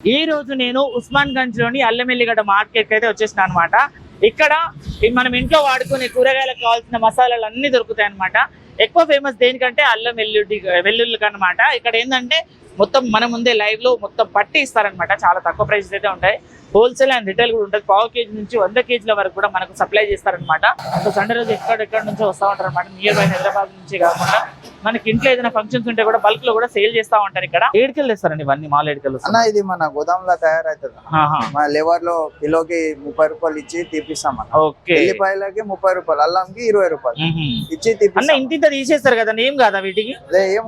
ఈ రోజు నేను ఉస్మాన్ గంజ్ లోని అల్లమెల్లిగడ్డ మార్కెట్ అయితే వచ్చేసిన అనమాట. ఇక్కడ మనం ఇంట్లో వాడుకునే కూరగాయలకు కావాల్సిన మసాలాలు అన్ని దొరుకుతాయి అనమాట. ఎక్కువ ఫేమస్ దేనికంటే అల్లం వెల్లుల్లికి అనమాట. ఇక్కడ ఏంటంటే మొత్తం మన ముందే లైవ్ లో మొత్తం పట్టి ఇస్తారనమాట. చాలా తక్కువ ప్రైసెస్ అయితే ఉంటాయి. హోల్సేల్ అండ్ రిటైల్ కూడా ఉంటుంది. 1/2 kg నుంచి 100 kgల వరకు కూడా మనకు సప్లై చేస్తారనమాట. సో సండే రోజు ఎక్కడెక్కడ నుంచో వస్తూ ఉంటారు అనమాట. నియర్ బై హైదరాబాద్ నుంచి కాకుండా మనకి ఇంట్లో ఏదైనా ఫంక్షన్స్ ఉంటే కూడా బల్క్ లో కూడా సేల్ చేస్తా ఉంటారు. ఇక్కడ ఏడుకెళ్ళి తెస్తారండి ఇవన్నీ మాల్ ఏడుకెళ్ళి అన్న. ఇది మన గోదాంలో తయారైతుంది. మన లేబర్ లో కిలోకి 30 రూపాయలు ఇచ్చి తీపిస్తాం. ఎల్లిపాయలకి 30 రూపాయలు, అల్లంకి 20 రూపాయలు ఇచ్చి తీపిస్తాం. అన్న ఇంత తీసేస్తారు కదా, ఏం కాదా వీటికి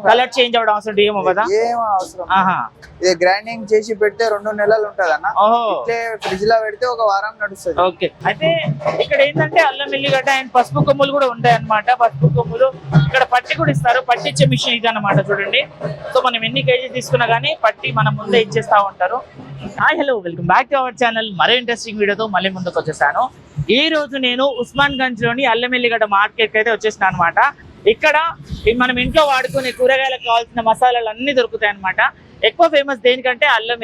కలర్ చేంజ్ అవ్వడం అవసరం ఏమో కదా? ఏం అవసరం. ఇది గ్రైండింగ్ చేసి పెడితే 2 నెలలు ఉంటది అన్న. ఫ్రిడ్జ్ లో పెడితే 1 వారం నడుస్తుంది. ఓకే. అయితే ఇక్కడ ఏంటంటే అల్లం వెల్లిగడ్డ అండ్ పసుపు కొమ్ములు కూడా ఉంటాయి అనమాట. పసుపు కొమ్ములు ఇక్కడ పట్టి కూడా ఇస్తారు. పట్టించే మిషన్ ఇది అనమాట. చూడండి, సో మనం ఎన్ని కేజీస్ తీసుకున్నా కానీ పట్టి మనం ముందే ఇచ్చేస్తా ఉంటారు. Hi hello, welcome back to our channel. మరో ఇంట్రెస్టింగ్ వీడియోతో మళ్ళీ ముందుకు వచ్చేసాను. ఈ రోజు నేను ఉస్మాన్ గంజ్ లోని అల్లమెల్లిగడ్డ మార్కెట్ అయితే వచ్చేసిన అనమాట. ఇక్కడ మనం ఇంట్లో వాడుకునే కూరగాయలకు కావాల్సిన మసాలాలు అన్ని దొరుకుతాయి అనమాట. ఎక్కువ ఫేమస్ దేనికంటే అల్లం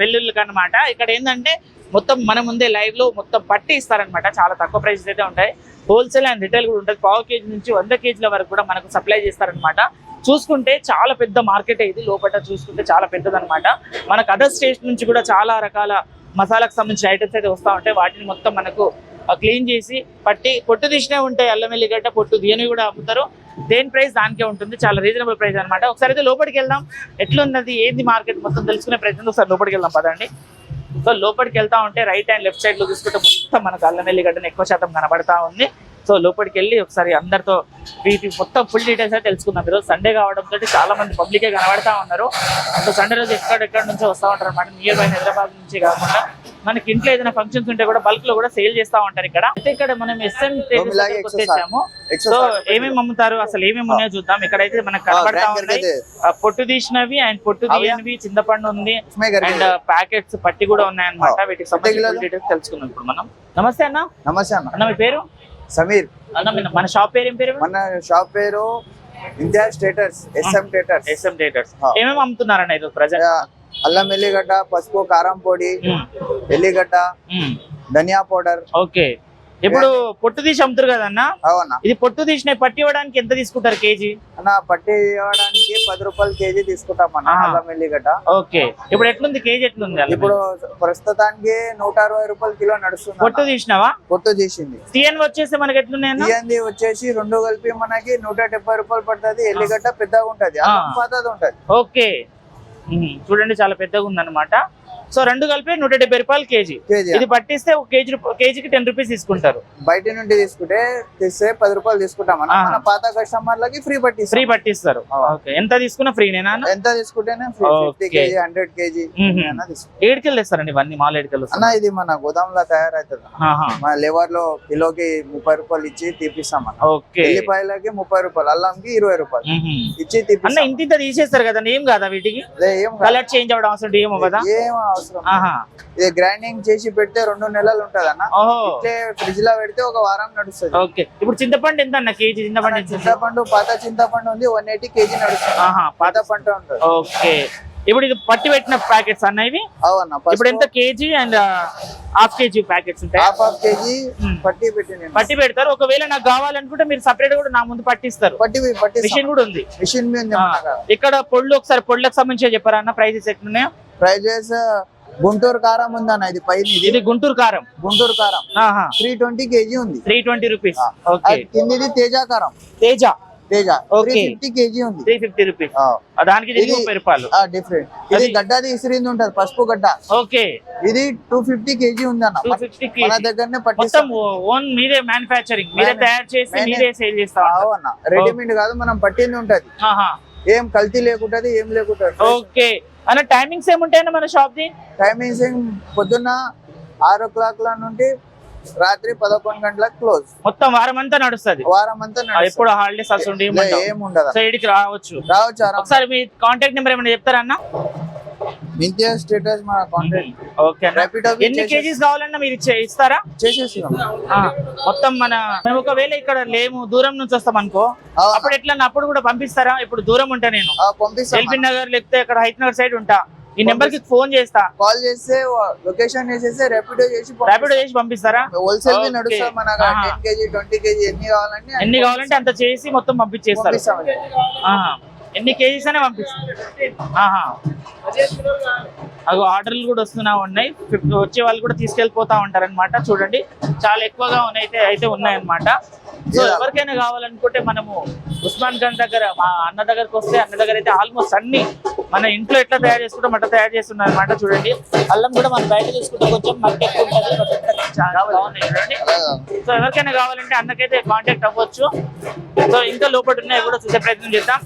వెల్లుల్లికి అనమాట. ఇక్కడ ఏంటంటే మొత్తం మన ముందే లైవ్ లో మొత్తం పట్టి ఇస్తారనమాట. చాలా తక్కువ ప్రైసెస్ అయితే ఉంటాయి. హోల్సేల్ అండ్ రిటైల్ కూడా ఉంటుంది. 1/2 kg నుంచి 100 kgల వరకు కూడా మనకు సప్లై చేస్తారనమాట. చూసుకుంటే చాలా పెద్ద మార్కెట్. ఇది లోపల చూసుకుంటే చాలా పెద్దదనమాట. మనకు అదర్ స్టేట్స్ నుంచి కూడా చాలా రకాల మసాలాకు సంబంధించిన ఐటమ్స్ అయితే వస్తూ ఉంటాయి. వాటిని మొత్తం మనకు క్లీన్ చేసి పట్టి పొట్టు తీసినే ఉంటాయి. అల్లం వెల్లిగడ్డ పొట్టు దీని కూడా అమ్ముతారు. దేని ప్రైస్ దానికే ఉంటుంది. చాలా రీజనబుల్ ప్రైస్ అనమాట. ఒకసారి అయితే లోపలికి వెళ్దాం. ఎట్లున్నది ఏంది మార్కెట్ మొత్తం తెలుసుకునే ప్రయత్నం. ఒకసారి లోపలికి వెళ్దాం పదండి. సో లోపలికి వెళ్తా ఉంటే రైట్ అండ్ లెఫ్ట్ సైడ్ లో చూసుకుంటే మొత్తం మనకు అల్లం వెల్లిగడ్డను ఎక్కువ శాతం కనబడతా ఉంది. సో లోపలికి వెళ్ళి ఒకసారి అందరితో వీటి మొత్తం ఫుల్ డీటెయిల్స్ అయితే తెలుసుకుందాం. ఈరోజు సండే కావడంతో చాలా మంది పబ్లికే కనబడతా ఉన్నారు. సో సండే రోజు ఎక్కడెక్కడ నుంచో వస్తూ ఉంటారు అనమాట. నియర్ బై హైదరాబాద్ నుంచి కాకుండా మనకి ఇంట్లో ఏదైనా ఫంక్షన్స్ ఉంటే కూడా బల్క్ లో కూడా సేల్ చేస్తా ఉంటారు. ఇక్కడ అయితే ఇక్కడ మనం SM వచ్చేసాము. సో ఏమేమి అమ్ముతారు, అసలు ఏమేమి ఉన్నాయో చూద్దాం. ఇక్కడైతే మనకు కనబడతా ఉన్నాయి పొట్టు తీసినవి అండ్ పొట్టు తీయనివి, చింతపండు ఉంది అండ్ ప్యాకెట్స్ పట్టి కూడా ఉన్నాయన్నమాట. వీటికి సంబంధించిన డీటెయిల్స్ తెలుసుకుందాం ఇప్పుడు మనం. నమస్తే అన్న. నమస్తే అన్న. అన్న మీ పేరు? సమీర్ అన్న. మన షాప్ పేరు ఏం పేరు? మన షాప్ పేరు ఇంతియాజ్ ట్రేడర్స్, SM ట్రేడర్స్. ఏమేమి అమ్ముతున్నారన్న ఇది ప్రజెంట్? అల్లం వెల్లిగడ్డ, పసుపు, కారం పొడి, ఎల్లిగడ్డ, ధనియా పౌడర్. ఓకే. ఇప్పుడు పొట్టు తీసి అమ్ముతారు కదన్నా? అవునా. ఇది పొట్టు తీసిన పట్టి ఇవ్వడానికి ఎంత తీసుకుంటారు కేజీ? అన్న పట్టి ఇవ్వడానికి 10 రూపాయలు కేజీ తీసుకుంటాం అన్న అల్లం వెల్లిగడ్డ. ఓకే. ఇప్పుడు ఎట్లుంది కేజీ? ఎట్లుంది? ఇప్పుడు ప్రస్తుతానికి 160 రూపాయలు కిలో నడుస్తుంది. పొట్టు తీసినావా? పొట్టు తీసింది. తీయని వచ్చేసి మనకి ఎట్లున్నాయి? తీయంది వచ్చేసి 2 కలిపి మనకి 170 రూపాయలు పడుతుంది. ఎల్లిగడ్డ పెద్దగా ఉంటది, పాతది ఉంటది. ఓకే. చూడండి చాలా పెద్దగా ఉందన్నమాట. సో 2 కలిపి 170 రూపాయలు కేజీ. ఇది పట్టిస్తే ఒక కేజీకి 10 రూపీస్ తీసుకుంటారు. బయట నుండి తీసుకుంటే 10 రూపాయలు తీసుకుంటాం. మన పాత కస్టమర్లకి ఫ్రీ పట్టిస్తారు. ఎంత తీసుకున్నా ఫ్రీనేనా? ఎంత తీసుకుంటేనే 50 kg 100 kg ఏడుకెళ్ళి తెస్తారండి ఇవన్నీ మాల్ ఏడుకెళ్ళి అన్న. ఇది మన గోదాంలో తయారైతుంది. మన లేబర్ లో కిలోకి 30 రూపాయలు ఇచ్చి తీపిస్తాం. ఎల్లిపాయలకి 30 రూపాయలు, అల్లంకి 20 రూపాయలు ఇచ్చి తీపిస్తాం. అన్న ఇంత తీసేస్తారు కదా, ఏం కాదా వీటికి కలర్ చేంజ్ అవ్వడం అవసరం ఏమో కదా? ఏం అవసరం. ఇది గ్రైండింగ్ చేసి పెడితే 2 నెలలు ఉంటది అన్న. ఫ్రిడ్జ్ లో పెడితే 1 వారం నడుస్తుంది. ఓకే. ఇప్పుడు చింతపండు ఎంత అన్న కేజీ? చింతపండు పాత చింతపండు ఉంది, 180 kg నడుస్తుంది. పాత పంట ఉంటుంది. ఓకే. ఇప్పుడు ఇది పట్టి పెట్టిన ప్యాకెట్స్ అన్న ఇవి? అవునా. ఇప్పుడు ఎంత కేజీ అండ్ ½ kg ప్యాకెట్స్ ఉంటాయి? ½ kg పట్టి పెడతారు. ఒకవేళ నాకు కావాలనుకుంటే మీరు సపరేట్ కూడా నా ముందు పట్టిస్తారు. మిషన్ కూడా ఉంది. మిషన్ ఇక్కడ పొళ్ళు ఒకసారి పొళ్ళకి సంబంధించి చెప్పారా అన్న? ప్రైజెస్ ఎట్లున్నాయో? ప్రైజెస్ గుంటూరు కారం ఉందన్న. ఇది పైన ఇది గుంటూరు కారం. 320 kg ఉంది. 320 రూపీస్. ఓకే. కిందిది తేజ కారం. తేజ 350 kg ఉంది. 350 రూపీస్. దానికి 30 రూపాయలు డిఫరెంట్. ఇది గడ్డది ఇసిరింది ఉంటది, పసుపు గడ్డ. ఓకే. ఇది 250 kg ఉంది అన్న. 250 kg మన దగ్గరనే పట్టిస్తాం. ఓన్ మీరే మ్యానుఫ్యాక్చరింగ్, మీరే తయారు చేసి మీరే సేల్ చేస్తాం. అవునా. రెడీమేడ్ కాదు, మనం పట్టింది ఉంటది. ఏం కల్తీ లేకుంటది, ఏం లేకుంటది. ఓకే. అన్న టైమింగ్స్ ఏముంటాయన్న మన షాప్ ది? టైమింగ్స్ పొద్దున్న 6 o'clock నుండి రాత్రి 11 గంటలకు క్లోజ్. మొత్తం వారం అంతా నడుస్తుంది. ఎప్పుడు హాలిడేస్ అసలు ఏముండదు. సో ఇడికి రావచ్చు. ఒకసారి మీ కాంటాక్ట్ నెంబర్ ఏమైనా చెప్తారా అన్న? ఇంతియాజ్ ట్రేడర్స్ మన కాంటాక్ట్. ఓకే. ఎన్ని కేజీస్ కావాలన్నా మీరు ఇస్తారా? చేసేస్తాం. మొత్తం మేము ఒకవేళ ఇక్కడ లేము, దూరం నుంచి వస్తాం అనుకో, అప్పుడు ఎట్లా అప్పుడు కూడా పంపిస్తారా? ఇప్పుడు దూరం ఉంటా నేను, ఎల్బీ నగర్ లేకపోతే ఇక్కడ హైత్ నగర్ సైడ్ ఉంటా, ఈ నెంబర్ కి ఫోన్ చేస్తా, కాల్ చేస్తే లొకేషన్ వేసేస్తే ర్యాపిడో చేసి పంపిస్తారా? Wholesale Okay. నడుస్తుంది మనకు. 10 kg 20 kg ఎన్ని కావాలంటే అంత చేసి మొత్తం పంపించేస్తారు. పంపిస్తామండి. ఆహా. ఎన్ని కేజీస్ అనే పంపిస్తారు. ఆహా. అవి ఆర్డర్లు కూడా వస్తున్నా ఉన్నాయి. వచ్చే వాళ్ళు కూడా తీసుకెళ్ళిపోతా ఉంటారు అనమాట. చూడండి చాలా ఎక్కువగా అయితే ఉన్నాయన్నమాట. సో ఎవరికైనా కావాలనుకుంటే మనము ఉస్మాన్ గంజ్ దగ్గర మా అన్న దగ్గరకు వస్తే అన్న దగ్గర అయితే ఆల్మోస్ట్ అన్ని మన ఇంట్లో ఎట్లా తయారు చేసుకుంటాం అట్లా తయారు చేస్తున్నారు అనమాట. చూడండి అల్లం కూడా మనం బయట తీసుకుంటే కొంచెం మట్టి ఉంటుంది, చాలా బాగున్నాయి చూడండి. సో ఎవరికైనా కావాలంటే అన్నకైతే కాంటాక్ట్ అవ్వచ్చు. సో ఇంకా లోపల ఉన్నాయి కూడా చూసే ప్రయత్నం చేద్దాం.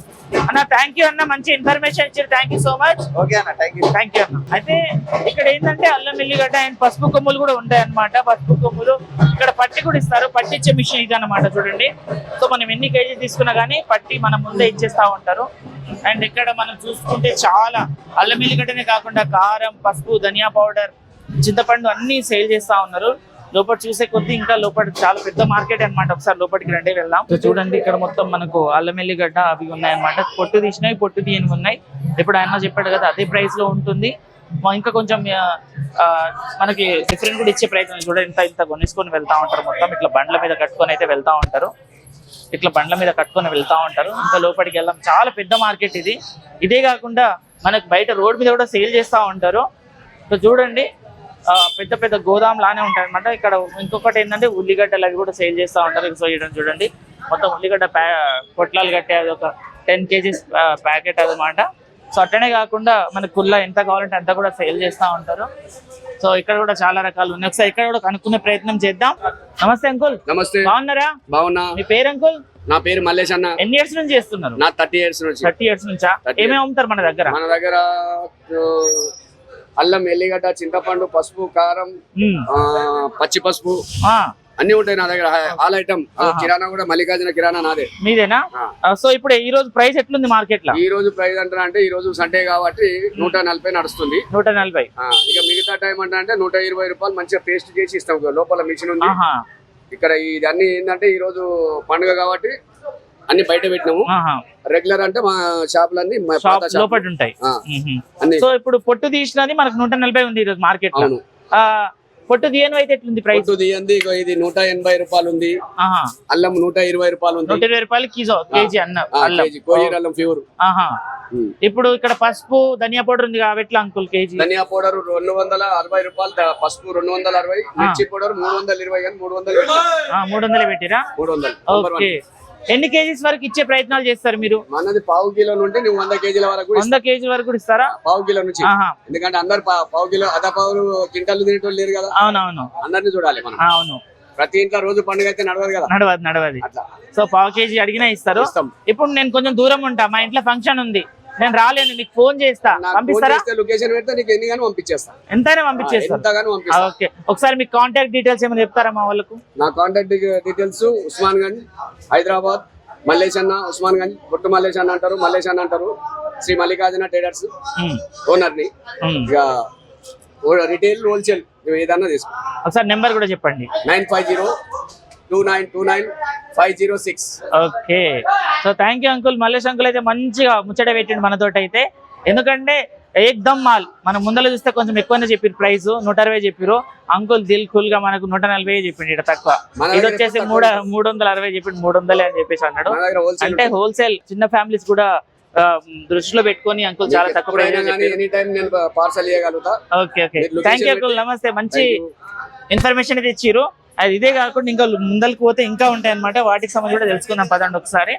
అన్న థ్యాంక్ యూ అన్న, మంచి ఇన్ఫర్మేషన్ ఇచ్చారు. Thank you so much. Okay అన్న, థ్యాంక్ యూ అన్న. అయితే ఇక్కడ ఏంటంటే అల్లం ఎల్లిగడ్డ అండ్ పసుపు కొమ్ములు కూడా ఉంటాయి అన్నమాట. పసుపు కొమ్ములు ఇక్కడ పట్టి కూడా ఇస్తారు. పట్టించే మిషన్ ఇది అనమాట. చూడండి సో మనం ఎన్ని కేజీలు తీసుకున్నా కానీ పట్టి మన ముందే ఇచ్చేస్తా ఉంటారు. అండ్ ఇక్కడ మనం చూసుకుంటే చాలా అల్లం ఎల్లిగడ్డనే కాకుండా కారం, పసుపు, ధనియా పౌడర్, చింతపండు అన్ని సేల్ చేస్తా ఉన్నారు. లోపల చూసే కొద్ది ఇంకా లోపల చాలా పెద్ద మార్కెట్ అన్నమాట. ఒకసారి లోపలికి రండి వెళ్దాం. సో చూడండి ఇక్కడ మొత్తం మనకు అల్లం ఎల్లిగడ్డ అవి ఉన్నాయన్నమాట. పొట్టు తీసినవి, పొట్టు తీయని ఉన్నాయి. ఇప్పుడు ఆయన చెప్పాడు కదా అదే ప్రైస్ లో ఉంటుంది. ఇంకా కొంచెం మనకి డిఫరెంట్ కూడా ఇచ్చే ప్రయత్నం. చూడండి ఇంత కొనేసుకొని వెళ్తా ఉంటారు. మొత్తం ఇట్లా బండ్ల మీద కట్టుకొని అయితే వెళ్తా ఉంటారు. ఇంకా లోపలికి వెళ్దాం. చాలా పెద్ద మార్కెట్ ఇది. ఇదే కాకుండా మనకు బయట రోడ్ మీద కూడా సేల్ చేస్తూ ఉంటారు. సో చూడండి పెద్ద పెద్ద గోదాం లానే ఉంటాయి అనమాట. ఇక్కడ ఇంకొకటి ఏంటంటే ఉల్లిగడ్డలు అవి కూడా సేల్ చేస్తూ ఉంటారు. సో చూడండి మొత్తం ఉల్లిగడ్డ పొట్లాలు కట్టే అది ఒక 10 kgs ప్యాకెట్ అనమాట. సో అట్లనే కాకుండా మనకు కుల్ల ఎంత కావాలంటే అంత కూడా సేల్ చేస్తూ ఉంటారు. సో ఇక్కడ కూడా చాలా రకాలు ఉన్నాయి. ఒకసారి ఇక్కడ కూడా కనుక్కునే ప్రయత్నం చేద్దాం. నమస్తే అంకుల్. నమస్తే. బాగున్నారా? బాగున్నా. మీ పేరు అంకుల్? నా పేరు మల్లేష్ అన్న. ఎన్ని ఇయర్స్ నుంచి చేస్తున్నారు? నా 30 years నుంచి. 30 years నుంచా? ఏమేమి అమ్ముతారు మన దగ్గర? మన దగ్గర అల్లం, ఎల్లిగడ్డ, చింతపండు, పసుపు, కారం, పచ్చి పసుపు అన్ని ఉంటాయి నా దగ్గర. All item. కిరాణా కూడా మల్లికార్జున కిరాణా నాదే. మీదేనా? సో ఇప్పుడు ఈ రోజు ప్రైస్ ఎట్లుంది మార్కెట్ లో? ఈ రోజు ప్రైస్ అంటే ఈ రోజు సండే కాబట్టి 140 నడుస్తుంది. 140. ఇక మిగతా టైం అంటే 120 రూపాయలు మంచిగా పేస్ట్ చేసి ఇస్తాం. లోపల మిషన్ ఉంది. ఇక్కడ ఇది అన్ని ఏంటంటే ఈ రోజు పండుగ కాబట్టి అన్ని బయట పెట్టినాము. రెగ్యులర్ అంటే మా షాపులన్నీ లోపల ఉంటాయి. సో ఇప్పుడు పొట్టు తీసినది మనకు 140 ఉంది ఈ రోజు మార్కెట్ లో. పొట్టు తీయను అయితే ఎట్లుంది ప్రైస్? పొట్టు తీయండి ఇది 180 రూపాయలు ఉంది. అల్లం 120 రూపాయలు ఉంది. 120 రూపాయలు కేజీ అల్లం. కోయిర్ అల్లం ప్యూర్. ఇప్పుడు ఇక్కడ పసుపు, ధనియా పౌడర్ ఉంది కాబట్టి ఎట్లా అంకుల్ కేజీ? ధనియా పౌడర్ 260 రూపాయలు, పసుపు 260, మిర్చి పౌడర్ 320 కానీ 300 పెట్టిరా? 300. ఓకే. ఎన్ని కేజీస్ వరకు ఇచ్చే ప్రయత్నాలు చేస్తారు మీరు? మనది 1/2 కిలో నుండి నువ్వు 100 kg వరకు. 100 kg వరకు ఇస్తారా? 1/2 కిలో నుంచి. ఎందుకంటే అందరు 1/2 కిలో అర్ధ పావులు క్వింటాలు తినేటోళ్ళు లేరు కదా. అవునవును, అందరిని చూడాలి మనం. అవును, ప్రతి ఇంట్లో రోజు పండుగ అయితే నడవదు కదా. నడవది. సో 1/2 kg అడిగినా ఇస్తారు. ఇప్పుడు నేను కొంచెం దూరం ఉంటా, మా ఇంట్లో ఫంక్షన్ ఉంది, నేను రాలేను, మీకు ఫోన్ చేస్తా, పంపిస్తారా? లొకేషన్ పెడితే నీకు ఎన్ని గానీ పంపించేస్తా. ఎంతైనా పంపించేస్తాను. ఓకే, ఒకసారి మీ కాంటాక్ట్ డీటెయిల్స్ ఏమైనా చెప్తారా మా వాళ్ళకు? నా కాంటాక్ట్ డీటెయిల్స్ ఉస్మాన్ గంజ్, హైదరాబాద్, మల్లేష్ అన్న, ఉస్మాన్ గంజ్, బొట్టు మల్లేష్ అన్న అంటారు, మల్లేష్ అన్న అంటారు. శ్రీ మల్లికార్జున ట్రేడర్స్ ఓనర్ ని. ఇక రిటైల్, హోల్సేల్ ఏదన్నా తీసుకో. ఒకసారి నెంబర్ కూడా చెప్పండి. 9502929506. Okay, so thank you uncle. Mallesh uncle అయితే మంచిగా ముచ్చట పెట్టిండు మనతోటి అయితే. ఎందుకంటే ఏకదమ్ మాల్ మనం ముందర చూస్తే కొంచెం ఎక్కువనే చెప్పారు, ప్రైస్ 160 చెప్పారు. అంకుల్ దిల్ కుల్ గా మనకు 140 చెప్పిండు. ఇక్కడ తక్కువ, ఇది వచ్చేసి 360 చెప్పిండు, 300 అని చెప్పేసి అన్నాడు. అంటే హోల్సేల్ చిన్న ఫ్యామిలీస్ కూడా దృష్టిలో పెట్టుకొని అంకుల్ చాలా తక్కువ. Okay okay, thank you uncle. నమస్తే, మంచి ఇన్ఫర్మేషన్ అయితే ఇచ్చిర్రు. అది ఇదే కాకుండా ఇంకా ముందరికి పోతే ఇంకా ఉంటాయి అనమాట. వాటికి సంబంధించి కూడా తెలుసుకుందాం పదండి ఒకసారి.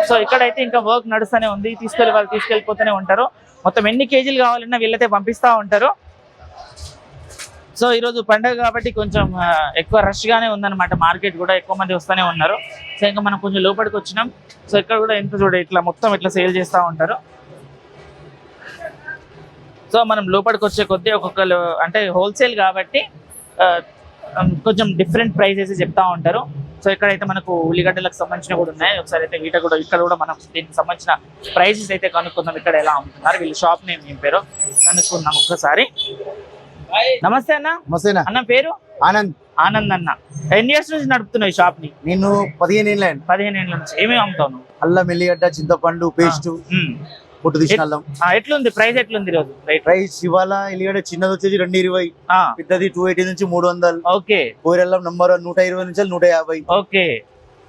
సో ఇక్కడైతే ఇంకా వర్క్ నడుస్తూనే ఉంది. వాళ్ళు తీసుకెళ్ళిపోతూనే ఉంటారు. మొత్తం ఎన్ని కేజీలు కావాలన్నా వీళ్ళైతే పంపిస్తూ ఉంటారు. సో ఈరోజు పండుగ కాబట్టి కొంచెం ఎక్కువ రష్ గానే ఉందన్నమాట. మార్కెట్ కూడా ఎక్కువ మంది వస్తూనే ఉన్నారు. సో ఇంకా మనం కొంచెం లోపలికి వచ్చినాం. సో ఇక్కడ కూడా ఎంత చూడ ఇట్లా మొత్తం ఇట్లా సేల్ చేస్తూ ఉంటారు. సో మనం లోపలికి వచ్చే కొద్దీ ఒక్కొక్కరు అంటే హోల్సేల్ కాబట్టి కొంచెం డిఫరెంట్ ప్రైసెస్ చెప్తా ఉంటారు. సో ఇక్కడైతే మనకు ఉల్లిగడ్డలకు సంబంధించిన కూడా ఉన్నాయి. ఒకసారి అయితే ఇక్కడ కూడా మనం దీనికి సంబంధించిన ప్రైసెస్ అయితే కనుక్కుందాం. ఇక్కడ ఎలా అమ్ముతున్నారు, వీళ్ళ షాప్ నేమ్ ఏం పేరు కనుక్కుందాం ఒక్కసారి. నమస్తే అన్న. నమస్తే అన్న పేరు? ఆనంద్. ఆనంద్ అన్న, ఎన్ని ఇయర్స్ నుంచి నడుపుతున్నావు ఈ షాప్ ని? నేను 15 ఏళ్ళ. 15 ఏళ్ళ నుంచి. ఏమేమి అమ్ముతావు? అల్లం, ఎల్లిగడ్డ, చింతపండు పేస్ట్, పొట్టు తీసిన అల్లం. ఎట్లుంది ప్రైస్ ఎట్లుంది ఈరోజు రైట్? ప్రైస్ ఇవాళ ఎల్లిగడ్డ చిన్నది వచ్చేసి 220, పెద్దది 280 నుంచి 300. ఓకే. కూరల్లం నంబర్ 120 నుంచి 150. ఓకే.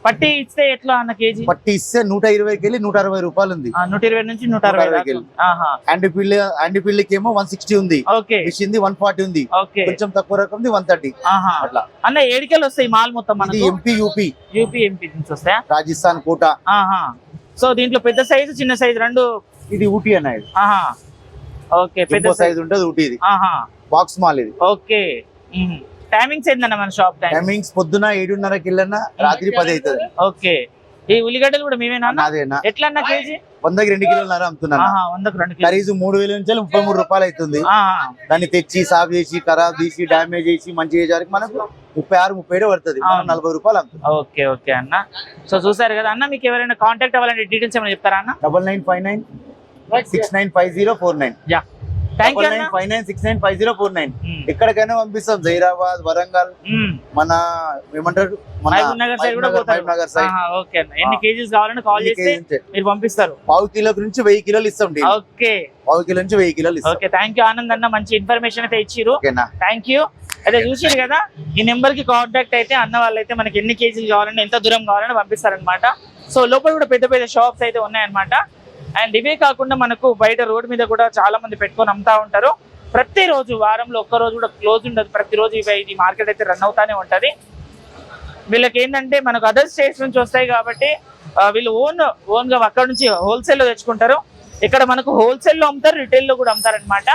పట్టి ఇస్తే ఎట్లా అన్న కేజీ? పట్టి ఇస్తే 120కి వెళ్ళి 160 రూపాయలు ఉంది. 120 నుంచి 160. అండి పిల్లికి ఏమో 160 ఉంది. ఓకే. మిషింది 140 ఉంది. ఓకే. కొంచెం తక్కువ రకం 130 అట్లా. అన్న ఏడికెళ్ళి వస్తాయి మాల్ మొత్తం? మనకి ఎంపీ ఎంపీ నుంచి వస్తాయా? రాజస్థాన్ కోట. సో దీంట్లో పెద్ద సైజు చిన్న సైజు రెండు. ఇది ఊటీ అన్నది. ఓకే. పెద్ద సైజు ఉంటుంది ఊటీ. ఇది బాక్స్ మాల్ ఇది. ఓకే. టైమింగ్స్ ఏంటన్న మన షాప్ టైమింగ్స్? పొద్దున 7:30కి వెళ్ళినా రాత్రి 10 అవుతుంది. ఓకే. ఈ ఉల్లిగడ్డలు కూడా మేమేనా? అదేనా. ఎట్లా అన్న కేజీ? 100కి 2 కిలోలు అమ్ముతున్నాను. 100కి 2 కిలోలు. ఖరీదు 3000 నుంచి 33 రూపాయలు అవుతుంది. దాన్ని తెచ్చి సాఫ్ చేసి ఖరాబ్ చేసి డామేజ్ చేసి మంచి చేసేసరికి మనకు 36-37 పడుతుంది. 40 రూపాయలు అమ్ముతుంది. ఓకే. ఓకే అన్న. సో చూసారు కదా అన్న, మీకు ఎవరైనా కాంటాక్ట్ అవ్వాలంటే డీటెయిల్స్ ఏమైనా చెప్తారా అన్న? 9959 695049. Yeah, thank you. 9959 ఎక్కడికైనా పంపిస్తాం. జైరాబాద్, వరంగల్, మన ఏమంటారు నగర్ సైడ్. ఓకే అన్న. ఎన్ని కేజీస్ కావాలని కాల్ చేస్తే మీరు పంపిస్తారు? 1/2 కిలో నుంచి 1000 కిలోలు ఇస్తాం. ఓకే. 1/2 కిలో నుంచి 1000 కిలోలు ఇస్తాం. ఓకే. థ్యాంక్ యూ ఆనంద్ అన్న, మంచి ఇన్ఫర్మేషన్ అయితే ఇచ్చిరు. Thank you. అదే చూసారు కదా, ఈ నెంబర్ కి కాంటాక్ట్ అయితే అన్న వాళ్ళైతే మనకి ఎన్ని కేజీలు కావాలన్నా ఎంత దూరం కావాలని పంపిస్తారనమాట. సో లోపల కూడా పెద్ద పెద్ద షాప్స్ అయితే ఉన్నాయన్నమాట. అండ్ ఇవే కాకుండా మనకు బయట రోడ్ మీద కూడా చాలా మంది పెట్టుకొని అమ్ముతా ఉంటారు. ప్రతిరోజు వారంలో ఒక్కరోజు కూడా క్లోజ్ ఉండదు. ప్రతిరోజు ఈ మార్కెట్ అయితే రన్ అవుతానే ఉంటది. వీళ్ళకి ఏంటంటే మనకు అదర్ స్టేట్స్ నుంచి వస్తాయి కాబట్టి వీళ్ళు ఓన్ గా అక్కడ నుంచి హోల్సేల్ లో తెచ్చుకుంటారు. ఇక్కడ మనకు హోల్సేల్ లో అమ్ముతారు, రిటైల్ లో కూడా అమ్ముతారనమాట.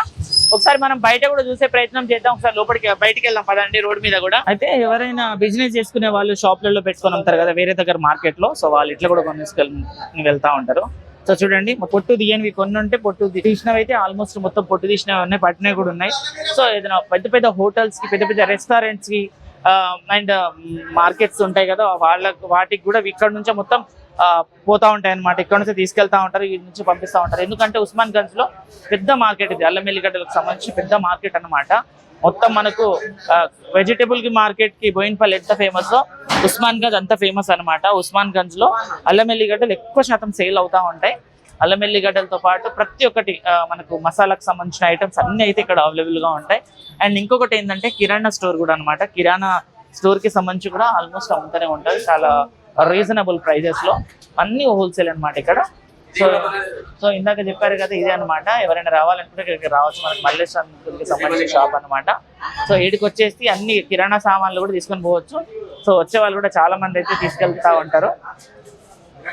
ఒకసారి మనం బయట కూడా చూసే ప్రయత్నం చేద్దాం. ఒకసారి బయటికి వెళ్దాం పదండి. రోడ్ మీద కూడా అయితే ఎవరైనా బిజినెస్ చేసుకునే వాళ్ళు షాప్లలో పెట్టుకొని అమ్ముతారు కదా వేరే దగ్గర మార్కెట్ లో. సో వాళ్ళు ఇట్లా కూడా కొనుక్కొని వెళ్తా ఉంటారు. సో చూడండి, పొట్టు తీయనివి కొన్ని ఉంటే పొట్టు తీసినవి అయితే ఆల్మోస్ట్ మొత్తం పొట్టు తీసినవి ఉన్నాయి, పట్టినవి కూడా ఉన్నాయి. సో ఏదైనా పెద్ద పెద్ద హోటల్స్ కి, పెద్ద పెద్ద రెస్టారెంట్స్ కి అండ్ మార్కెట్స్ ఉంటాయి కదా, వాటికి కూడా ఇక్కడ నుంచే మొత్తం పోతా ఉంటాయి అన్నమాట. ఇక్కడ నుంచి తీసుకెళ్తా ఉంటారు, ఈ నుంచి పంపిస్తూ ఉంటారు. ఎందుకంటే ఉస్మాన్ గంజ్ లో పెద్ద మార్కెట్ ఇది, అల్లం ఎల్లిగడ్డలకు సంబంధించి పెద్ద మార్కెట్ అన్నమాట. మొత్తం మనకు వెజిటేబుల్ కి మార్కెట్ కి బోయిన్పల్లి ఎంత ఫేమస్, ఉస్మాన్ గంజ్ అంత ఫేమస్ అనమాట. ఉస్మాన్ గంజ్ లో అల్లం ఎల్లిగడ్డలు ఎక్కువ శాతం సేల్ అవుతా ఉంటాయి. అల్లం ఎల్లిగడ్డలతో పాటు ప్రతి ఒక్కటి మనకు మసాలాకు సంబంధించిన ఐటమ్స్ అన్ని అయితే ఇక్కడ అవైలబుల్ గా ఉంటాయి. అండ్ ఇంకొకటి ఏంటంటే కిరాణా స్టోర్ కూడా అనమాట. కిరాణా స్టోర్ కి సంబంధించి కూడా ఆల్మోస్ట్ అమ్ముతూనే ఉంటాయి చాలా రీజనబుల్ ప్రైజెస్ లో. అన్ని హోల్సేల్ అనమాట ఇక్కడ. సో ఇందాక చెప్పారు కదా, ఇదే అనమాట. ఎవరైనా రావాలనుకుంటే ఇక్కడికి రావచ్చు. మనకి మల్లేశ్వరంకి సంబంధించిన షాప్ అనమాట. సో వీటికి వచ్చేసి అన్ని కిరాణా సామాన్లు కూడా తీసుకొని పోవచ్చు. సో వచ్చే వాళ్ళు కూడా చాలా మంది అయితే తీసుకెళ్తా ఉంటారు.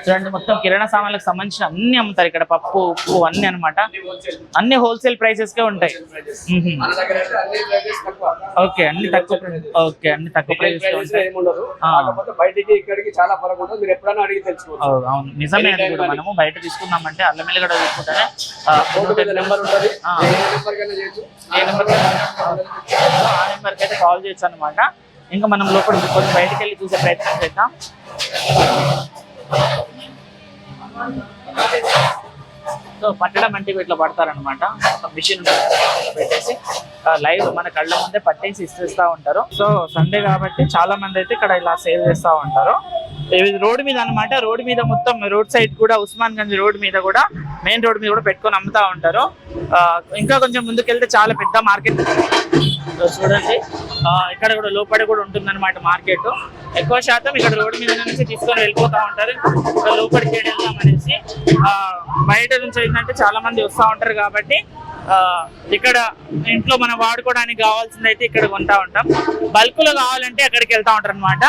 చూడండి, మొత్తం కిరాణా సామాన్లకు సంబంధించిన అన్ని అమ్ముతారు ఇక్కడ. పప్పు, ఉప్పు అన్ని అనమాట. అన్ని హోల్సేల్ ప్రైసెస్ కే ఉంటాయి. ఓకే, అన్ని తక్కువ. ఓకే, అన్ని తక్కువ ప్రైసెస్ కే ఉంటాయి. అవును, నిజమే. అది కూడా మనము బయట తీసుకున్నామంటే అల్లం ఎల్లిగడ్డ తీసుకుంటేనే ఆ నెంబర్కి అయితే కాల్ చేయొచ్చు అనమాట. ఇంకా మనం లోపల కొంచెం బయటకు వెళ్ళి చూసే ప్రయత్నం చేద్దాం. సో పట్టడం అంటే ఇట్లా పడతారనమాట. ఒక మిషన్ పెట్టేసి లైవ్ మన కళ్ళ ముందే పట్టేసి ఇస్తూ ఉంటారు. సో సండే కాబట్టి చాలా మంది అయితే ఇక్కడ ఇలా సేల్ చేస్తూ ఉంటారు. ఇది రోడ్ మీద అనమాట. రోడ్ మీద మొత్తం రోడ్ సైడ్ కూడా ఉస్మాన్ గంజ్ రోడ్ మీద కూడా, మెయిన్ రోడ్ మీద కూడా పెట్టుకొని అమ్ముతా ఉంటారు. ఇంకా కొంచెం ముందుకెళ్తే చాలా పెద్ద మార్కెట్ చూడండి. ఇక్కడ కూడా లోపల కూడా ఉంటుంది అనమాట మార్కెట్. ఎక్కువ శాతం ఇక్కడ రోడ్డు మీద నుంచి తీసుకొని వెళ్ళిపోతా ఉంటారు. లోపలికి వెళ్దాం అనేసి బయట నుంచి ఏంటంటే చాలా మంది వస్తూ ఉంటారు కాబట్టి ఇక్కడ ఇంట్లో మనం వాడుకోవడానికి కావాల్సింది అయితే ఇక్కడ కొంటా ఉంటాం. బల్క్ లో కావాలంటే అక్కడికి వెళ్తా ఉంటారు అనమాట.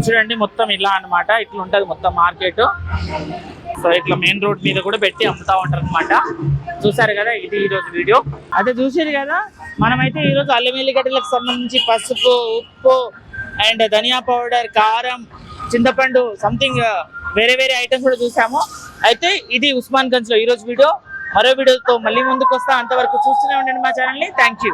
చూడండి, మొత్తం ఇలా అనమాట. ఇట్లా ఉంటది మొత్తం మార్కెట్. సో ఇట్లా మెయిన్ రోడ్ మీద కూడా పెట్టి అమ్ముతా ఉంటారు అనమాట. చూసారు కదా, ఇది ఈరోజు వీడియో. అదే చూసారు కదా, మనమైతే ఈరోజు అల్లం ఎల్లిగడ్డలకు సంబంధించి పసుపు, ఉప్పు అండ్ ధనియా పౌడర్, కారం, చింతపండు, సంథింగ్ వేరే వేరే ఐటమ్స్ కూడా చూసాము. అయితే ఇది ఉస్మాన్ గంజ్ లో ఈరోజు వీడియో. మరో వీడియోతో మళ్ళీ ముందుకు వస్తా. అంతవరకు చూస్తూనే ఉండండి మా ఛానల్ని. Thank you.